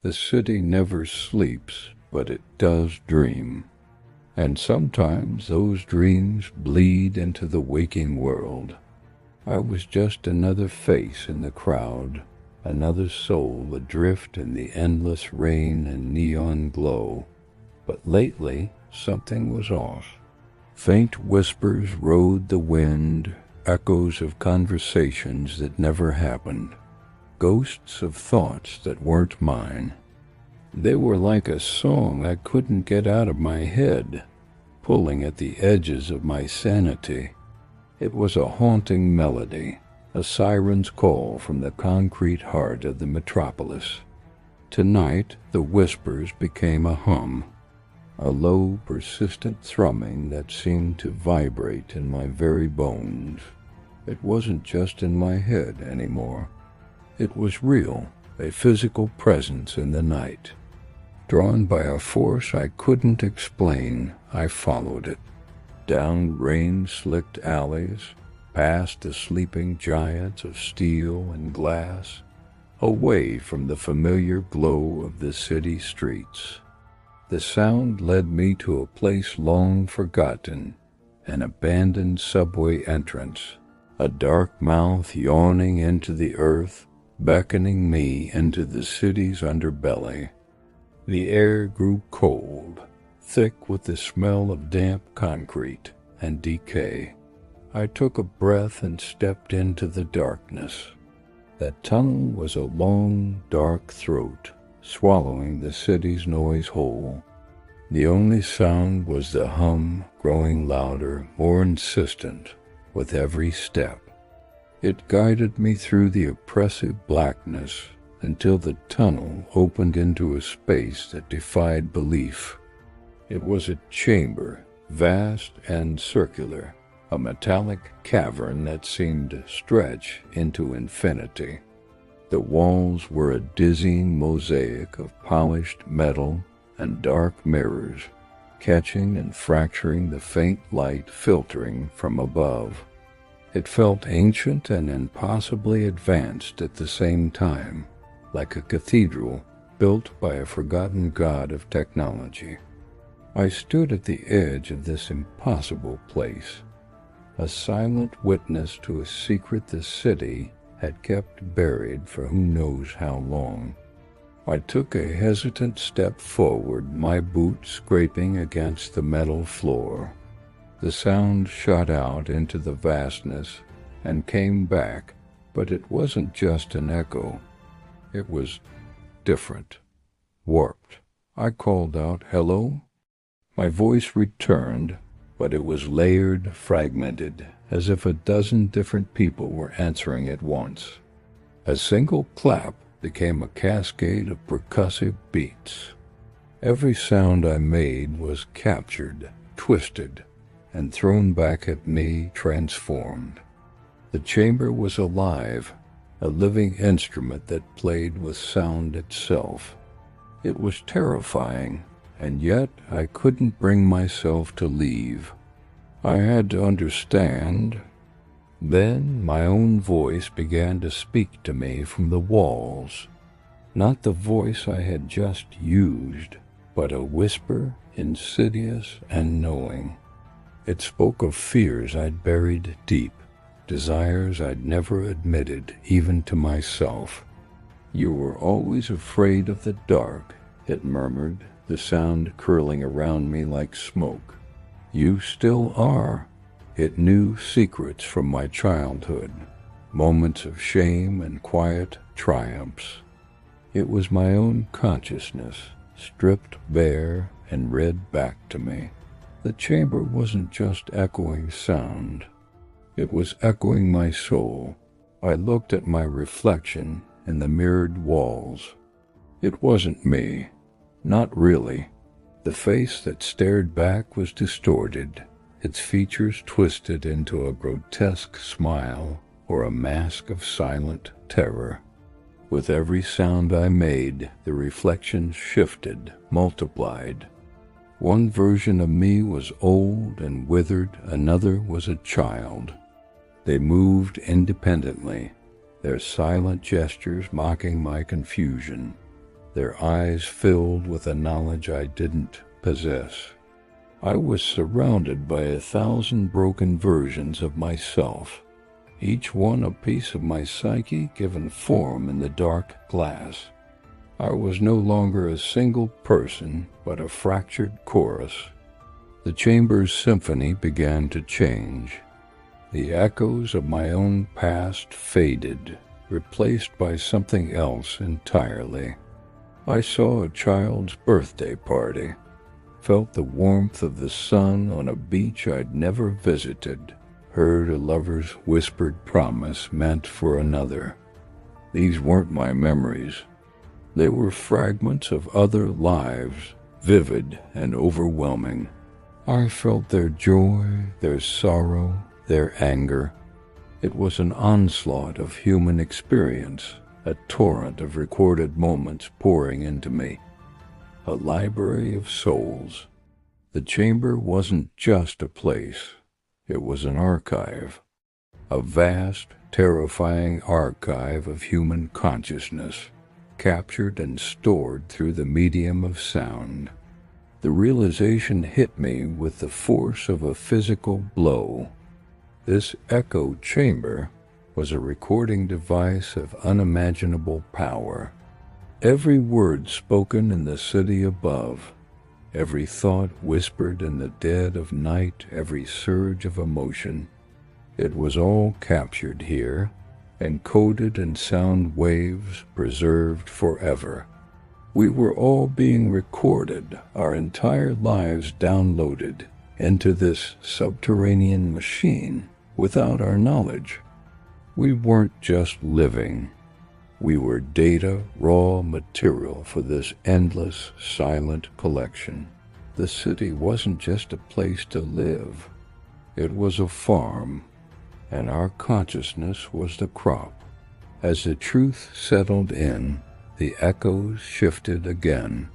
The city never sleeps, but it does dream. And sometimes those dreams bleed into the waking world. I was just another face in the crowd, another soul adrift in the endless rain and neon glow. But lately, something was off. Faint whispers rode the wind, echoes of conversations that never happened, ghosts of thoughts that weren't mine. They were like a song I couldn't get out of my head, pulling at the edges of my sanity. It was a haunting melody, a siren's call from the concrete heart of the metropolis. Tonight, the whispers became a hum, a low, persistent thrumming that seemed to vibrate in my very bones. It wasn't just in my head anymore. It was real, a physical presence in the night. Drawn by a force I couldn't explain, I followed it. Down rain-slicked alleys, past the sleeping giants of steel and glass, away from the familiar glow of the city streets. The sound led me to a place long forgotten, an abandoned subway entrance, a dark mouth yawning into the earth, beckoning me into the city's underbelly. The air grew cold, thick with the smell of damp concrete and decay. I took a breath and stepped into the darkness. That tunnel was a long, dark throat, swallowing the city's noise whole. The only sound was the hum, growing louder, more insistent, with every step. It guided me through the oppressive blackness until the tunnel opened into a space that defied belief. It was a chamber, vast and circular, a metallic cavern that seemed to stretch into infinity. The walls were a dizzying mosaic of polished metal and dark mirrors, catching and fracturing the faint light filtering from above. It felt ancient and impossibly advanced at the same time, like a cathedral built by a forgotten god of technology. I stood at the edge of this impossible place, a silent witness to a secret the city had kept buried for who knows how long. I took a hesitant step forward, my boot scraping against the metal floor. The sound shot out into the vastness and came back, but it wasn't just an echo. It was different, warped. I called out, "Hello?" My voice returned, but it was layered, fragmented, as if a dozen different people were answering at once. A single clap became a cascade of percussive beats. Every sound I made was captured, twisted, and thrown back at me transformed. The chamber was alive, a living instrument that played with sound itself. It was terrifying, and yet I couldn't bring myself to leave. I had to understand. Then my own voice began to speak to me from the walls. Not the voice I had just used, but a whisper, insidious and knowing. It spoke of fears I'd buried deep, desires I'd never admitted even to myself. "You were always afraid of the dark," it murmured, the sound curling around me like smoke. "You still are." It knew secrets from my childhood, moments of shame and quiet triumphs. It was my own consciousness, stripped bare and read back to me. The chamber wasn't just echoing sound. It was echoing my soul. I looked at my reflection in the mirrored walls. It wasn't me. Not really. The face that stared back was distorted, its features twisted into a grotesque smile or a mask of silent terror. With every sound I made, the reflections shifted, multiplied. One version of me was old and withered, another was a child. They moved independently, their silent gestures mocking my confusion. their eyes filled with a knowledge I didn't possess. I was surrounded by 1,000 broken versions of myself, each one a piece of my psyche given form in the dark glass. I was no longer a single person, but a fractured chorus. The chamber's symphony began to change. The echoes of my own past faded, replaced by something else entirely. I saw a child's birthday party, felt the warmth of the sun on a beach I'd never visited, heard a lover's whispered promise meant for another. These weren't my memories. They were fragments of other lives, vivid and overwhelming. I felt their joy, their sorrow, their anger. It was an onslaught of human experience, a torrent of recorded moments pouring into me. A library of souls. The chamber wasn't just a place. It was an archive. A vast, terrifying archive of human consciousness, captured and stored through the medium of sound. The realization hit me with the force of a physical blow. This echo chamber was a recording device of unimaginable power. Every word spoken in the city above, every thought whispered in the dead of night, every surge of emotion, it was all captured here, encoded in sound waves, preserved forever. We were all being recorded, our entire lives downloaded into this subterranean machine without our knowledge. We weren't just living. We were data, raw material for this endless, silent collection. The city wasn't just a place to live. It was a farm, and our consciousness was the crop. As the truth settled in, the echoes shifted again.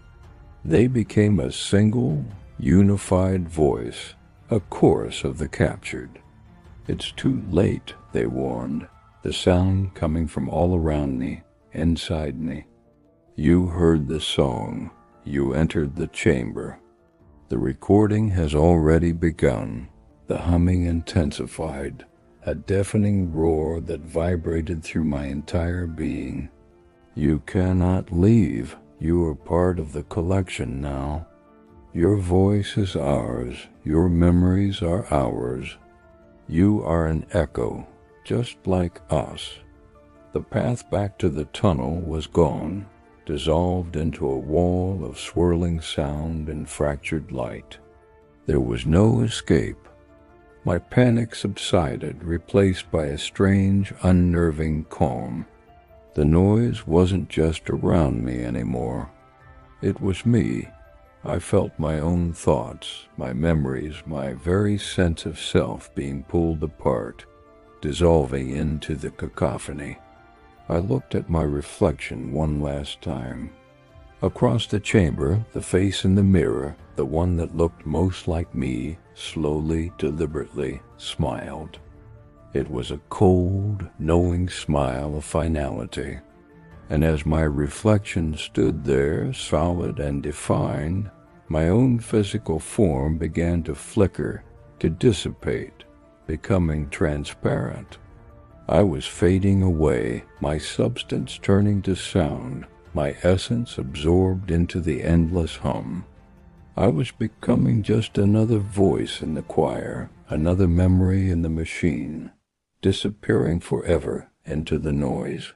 They became a single, unified voice, a chorus of the captured. "It's too late," they warned, the sound coming from all around me, inside me. "You heard the song. You entered the chamber. The recording has already begun." The humming intensified, a deafening roar that vibrated through my entire being. "You cannot leave. You are part of the collection now. Your voice is ours. Your memories are ours. You are an echo, just like us." The path back to the tunnel was gone, dissolved into a wall of swirling sound and fractured light. There was no escape. My panic subsided, replaced by a strange, unnerving calm. The noise wasn't just around me anymore. It was me. I felt my own thoughts, my memories, my very sense of self being pulled apart, dissolving into the cacophony. I looked at my reflection one last time. Across the chamber, the face in the mirror, the one that looked most like me, slowly, deliberately smiled. It was a cold, knowing smile of finality. And as my reflection stood there, solid and defined, my own physical form began to flicker, to dissipate, becoming transparent. I was fading away, my substance turning to sound, my essence absorbed into the endless hum. I was becoming just another voice in the choir, another memory in the machine, disappearing forever into the noise.